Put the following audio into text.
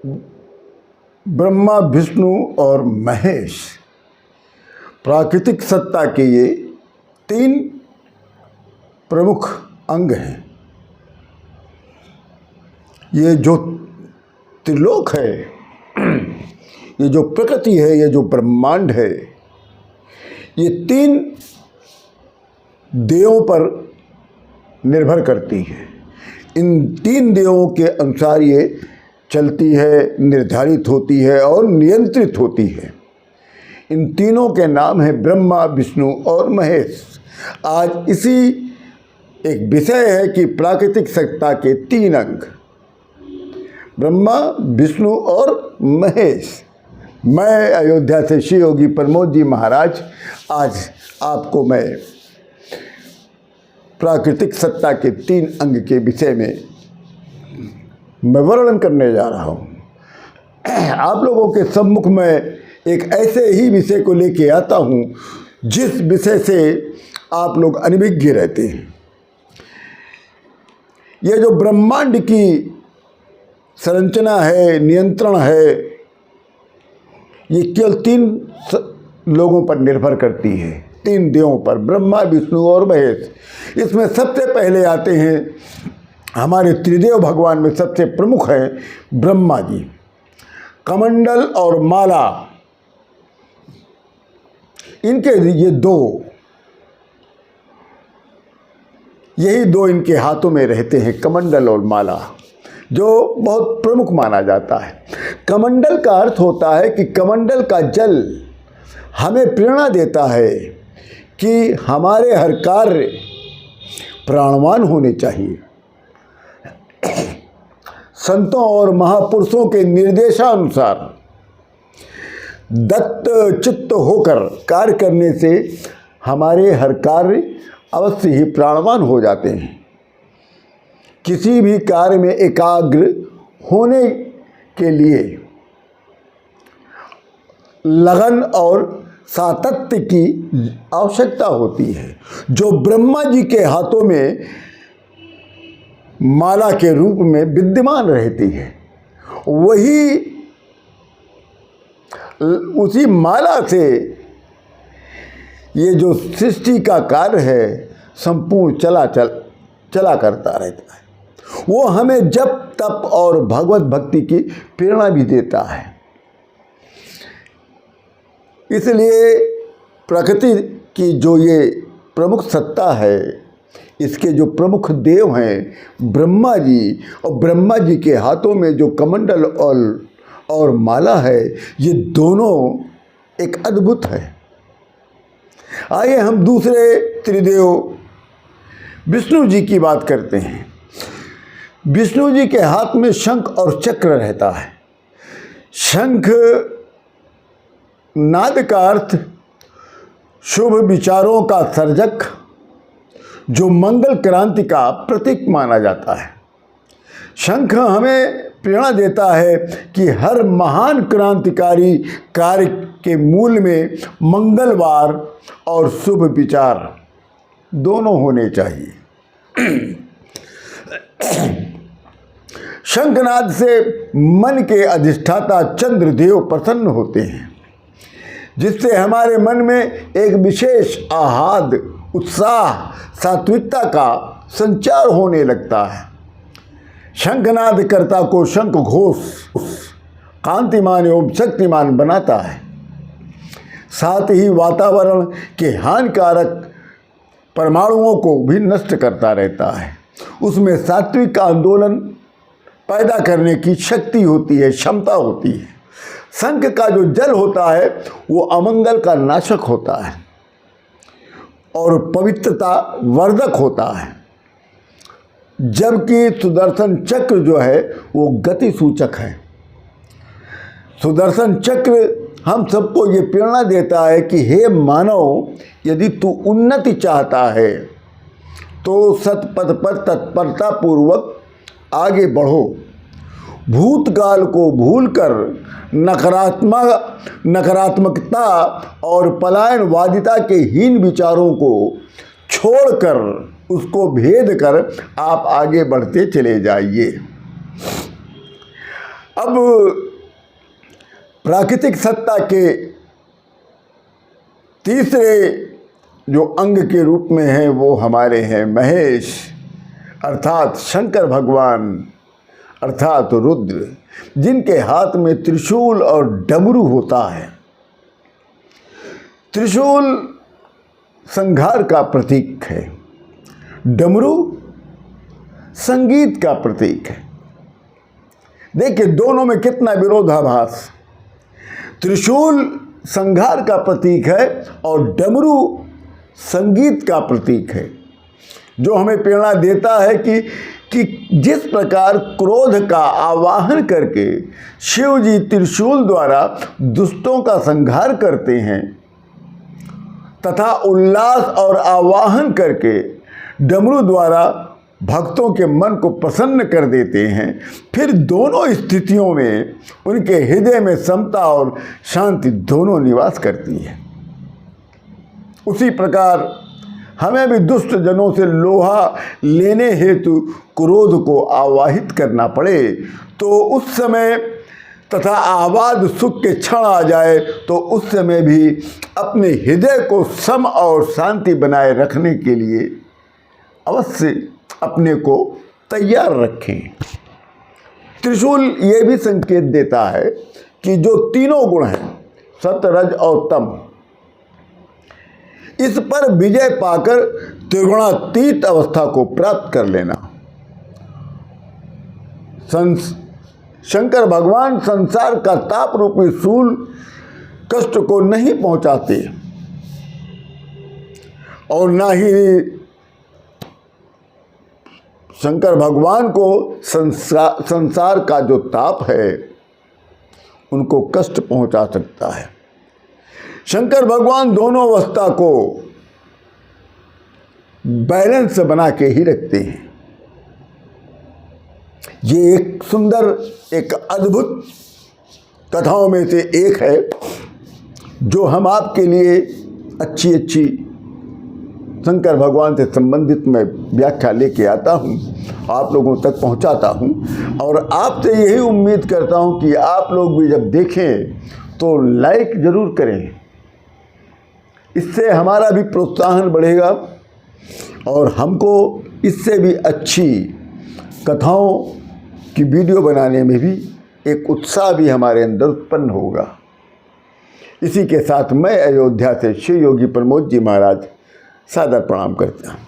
ब्रह्मा, विष्णु और महेश प्राकृतिक सत्ता के ये 3 प्रमुख अंग हैं। ये जो त्रिलोक है, ये जो प्रकृति है, ये जो ब्रह्मांड है, ये 3 देवों पर निर्भर करती है। इन 3 देवों के अनुसार ये चलती है, निर्धारित होती है और नियंत्रित होती है। इन तीनों के नाम है ब्रह्मा, विष्णु और महेश। आज इसी एक विषय है कि प्राकृतिक सत्ता के 3 अंग ब्रह्मा, विष्णु और महेश। मैं अयोध्या से श्री योगी प्रमोद जी महाराज आज आपको मैं प्राकृतिक सत्ता के 3 अंग के विषय में मैं वर्णन करने जा रहा हूँ। आप लोगों के सम्मुख में एक ऐसे ही विषय को लेके आता हूँ जिस विषय से आप लोग अनभिज्ञ रहते हैं। ये जो ब्रह्मांड की संरचना है, नियंत्रण है, ये केवल 3 लोगों पर निर्भर करती है, 3 देवों पर, ब्रह्मा, विष्णु और महेश। इसमें सबसे पहले आते हैं हमारे त्रिदेव भगवान में सबसे प्रमुख हैं ब्रह्मा जी। कमंडल और माला, इनके ये 2, यही 2 इनके हाथों में रहते हैं, कमंडल और माला, जो बहुत प्रमुख माना जाता है। कमंडल का अर्थ होता है कि कमंडल का जल हमें प्रेरणा देता है कि हमारे हर कार्य प्राणवान होने चाहिए। संतों और महापुरुषों के निर्देशानुसार दत्त चित्त होकर कार्य करने से हमारे हर कार्य अवश्य ही प्राणवान हो जाते हैं। किसी भी कार्य में एकाग्र होने के लिए लगन और सातत्य की आवश्यकता होती है, जो ब्रह्मा जी के हाथों में माला के रूप में विद्यमान रहती है। वही उसी माला से ये जो सृष्टि का कार्य है संपूर्ण चला करता रहता है। वो हमें जप, तप और भगवत भक्ति की प्रेरणा भी देता है। इसलिए प्रकृति की जो ये प्रमुख सत्ता है, इसके जो प्रमुख देव हैं ब्रह्मा जी, और ब्रह्मा जी के हाथों में जो कमंडल और माला है, ये दोनों एक अद्भुत है। आइए हम दूसरे त्रिदेव विष्णु जी की बात करते हैं। विष्णु जी के हाथ में शंख और चक्र रहता है। शंख नाद का अर्थ शुभ विचारों का सर्जक, जो मंगल क्रांति का प्रतीक माना जाता है। शंख हमें प्रेरणा देता है कि हर महान क्रांतिकारी कार्य के मूल में मंगलवार और शुभ विचार दोनों होने चाहिए। शंखनाद से मन के अधिष्ठाता चंद्रदेव प्रसन्न होते हैं, जिससे हमारे मन में एक विशेष आह्लाद, उत्साह, सात्विकता का संचार होने लगता है। शंखनाद कर्ता को शंख घोष कांतिमान एवं शक्तिमान बनाता है। साथ ही वातावरण के हानिकारक परमाणुओं को भी नष्ट करता रहता है। उसमें सात्विक आंदोलन पैदा करने की शक्ति होती है, क्षमता होती है। शंख का जो जल होता है वो अमंगल का नाशक होता है और पवित्रता वर्धक होता है, जबकि सुदर्शन चक्र जो है वो गति सूचक है। सुदर्शन चक्र हम सबको ये प्रेरणा देता है कि हे मानव, यदि तू उन्नति चाहता है तो सतपथ पर तत्परता पूर्वक आगे बढ़ो। भूतकाल को भूलकर नकारात्मकता और पलायनवादिता के हीन विचारों को छोड़कर उसको भेद कर आप आगे बढ़ते चले जाइए। अब प्राकृतिक सत्ता के तीसरे जो अंग के रूप में हैं वो हमारे हैं महेश, अर्थात शंकर भगवान, अर्थात रुद्र, जिनके हाथ में त्रिशूल और डमरू होता है। त्रिशूल संहार का प्रतीक है, डमरू संगीत का प्रतीक है। देखिए दोनों में कितना विरोधाभास। त्रिशूल संहार का प्रतीक है और डमरू संगीत का प्रतीक है, जो हमें प्रेरणा देता है कि जिस प्रकार क्रोध का आवाहन करके शिव जी त्रिशूल द्वारा दुष्टों का संहार करते हैं तथा उल्लास और आवाहन करके डमरू द्वारा भक्तों के मन को प्रसन्न कर देते हैं, फिर दोनों स्थितियों में उनके हृदय में समता और शांति दोनों निवास करती है। उसी प्रकार हमें भी दुष्ट जनों से लोहा लेने हेतु क्रोध को आवाहित करना पड़े तो उस समय तथा आबाद सुख के क्षण आ जाए तो उस समय भी अपने हृदय को सम और शांति बनाए रखने के लिए अवश्य अपने को तैयार रखें। त्रिशूल ये भी संकेत देता है कि जो तीनों गुण हैं सत, रज और तम, इस पर विजय पाकर त्रिगुणातीत अवस्था को प्राप्त कर लेना। शंकर भगवान संसार का ताप रूपी शूल कष्ट को नहीं पहुंचाते और ना ही शंकर भगवान को संसार का जो ताप है उनको कष्ट पहुंचा सकता है। शंकर भगवान दोनों अवस्था को बैलेंस बना के ही रखते हैं। ये एक सुंदर, एक अद्भुत कथाओं में से एक है जो हम आपके लिए अच्छी शंकर भगवान से संबंधित मैं व्याख्या लेके आता हूँ, आप लोगों तक पहुँचाता हूँ और आपसे यही उम्मीद करता हूँ कि आप लोग भी जब देखें तो लाइक ज़रूर करें। इससे हमारा भी प्रोत्साहन बढ़ेगा और हमको इससे भी अच्छी कथाओं की वीडियो बनाने में भी एक उत्साह भी हमारे अंदर उत्पन्न होगा। इसी के साथ मैं अयोध्या से शिव योगी प्रमोद जी महाराज सादर प्रणाम करता हूँ।